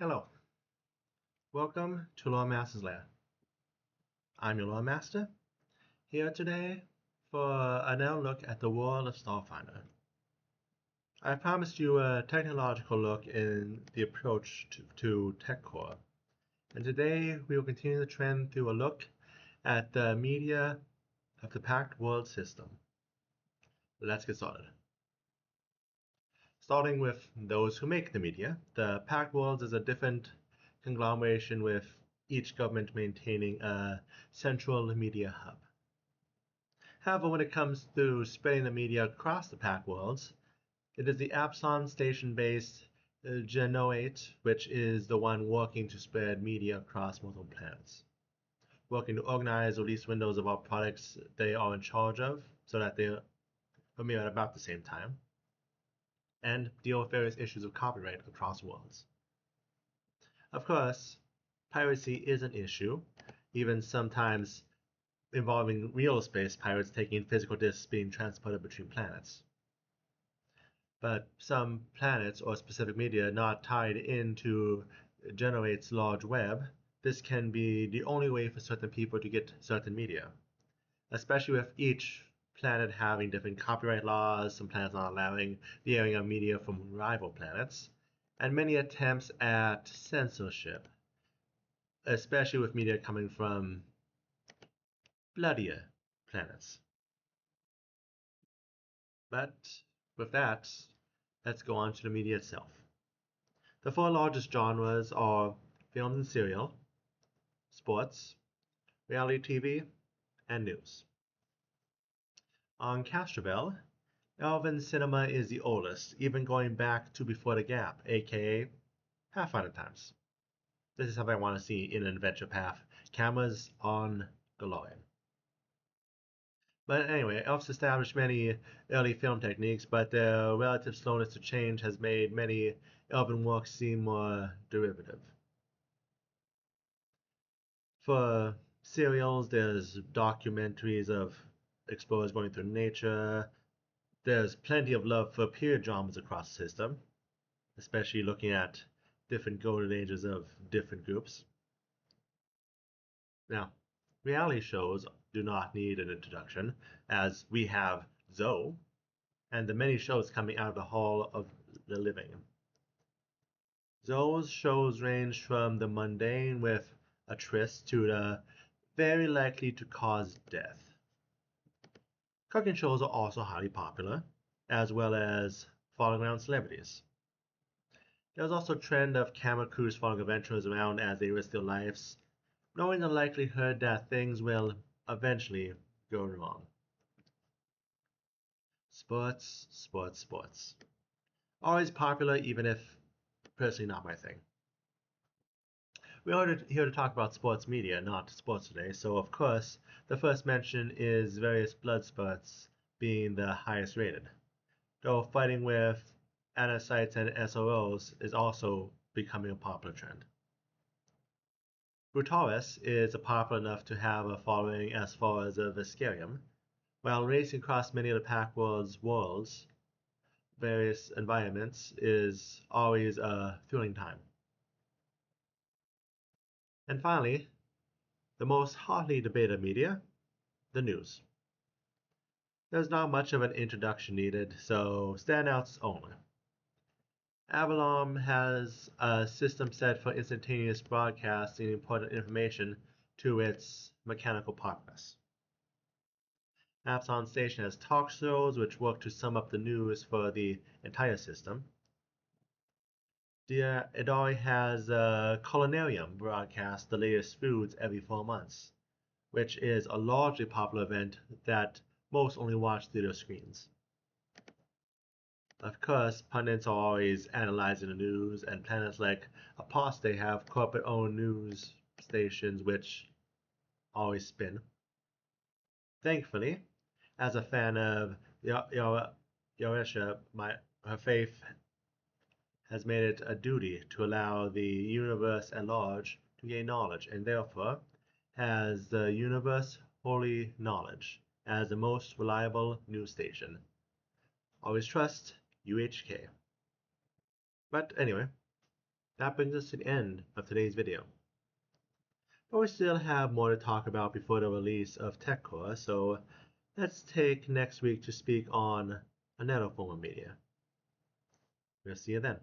Hello, welcome to Lore Master's Lair. I'm your Lore Master, here today for another look at the world of Starfinder. I promised you a technological look in the approach to TechCore, and today we will continue the trend through a look at the media of the Pact World system. Let's get started. Starting with those who make the media, the Pact World is a different conglomeration with each government maintaining a central media hub. However, when it comes to spreading the media across the Pact Worlds, it is the Absalom station-based Genoate, which is the one working to spread media across multiple planets, working to organize release windows of all products they are in charge of so that they premiere at about the same time, and deal with various issues of copyright across worlds. Of course, piracy is an issue, even sometimes involving real space pirates taking physical disks being transported between planets. But some planets or specific media not tied into Generate's large web, this can be the only way for certain people to get certain media, especially with each planet having different copyright laws, some planets not allowing the airing of media from rival planets, and many attempts at censorship, especially with media coming from bloodier planets. But with that, let's go on to the media itself. The four largest genres are film and serial, sports, reality TV, and news. On Castrovel, Elven cinema is the oldest, even going back to before the Gap, aka Pathfinder times. This is something I want to see in an adventure path. Cameras on galore. But anyway, elves established many early film techniques, but their relative slowness to change has made many elven works seem more derivative. For serials, there's documentaries of explorers going through nature. There's plenty of love for period dramas across the system, especially looking at different golden ages of different groups. Now, reality shows do not need an introduction, as we have Zoe and the many shows coming out of the Hall of the Living. Zoe's shows range from the mundane with a tryst to the very likely to cause death. Cooking shows are also highly popular, as well as following around celebrities. There's also a trend of camera crews following adventurers around as they risk their lives, knowing the likelihood that things will eventually go wrong. Sports, sports, sports. Always popular, even if personally not my thing. We are here to talk about sports media, not sports today, so of course, the first mention is various blood sports being the highest rated, though fighting with anacytes and SROs is also becoming a popular trend. Brutalis is popular enough to have a following as far as a Viscarium, while racing across many of the Pact World's worlds, various environments, is always a thrilling time. And finally, the most hotly debated media, the news. There's not much of an introduction needed, so standouts only. Avalon has a system set for instantaneous broadcasting important information to its mechanical populace. Absalom Station has talk shows which work to sum up the news for the entire system. The Idari has a culinarium broadcast the latest foods every 4 months, which is a largely popular event that most only watch through their screens. Of course, pundits are always analyzing the news, and planets like Apostate have corporate-owned news stations which always spin. Thankfully, as a fan of Yaresha, her faith has made it a duty to allow the universe at large to gain knowledge, and therefore has the Universe Holy Knowledge as the most reliable news station. Always trust UHK. But anyway, that brings us to the end of today's video. But we still have more to talk about before the release of TechCore, so let's take next week to speak on another form of media. We'll see you then.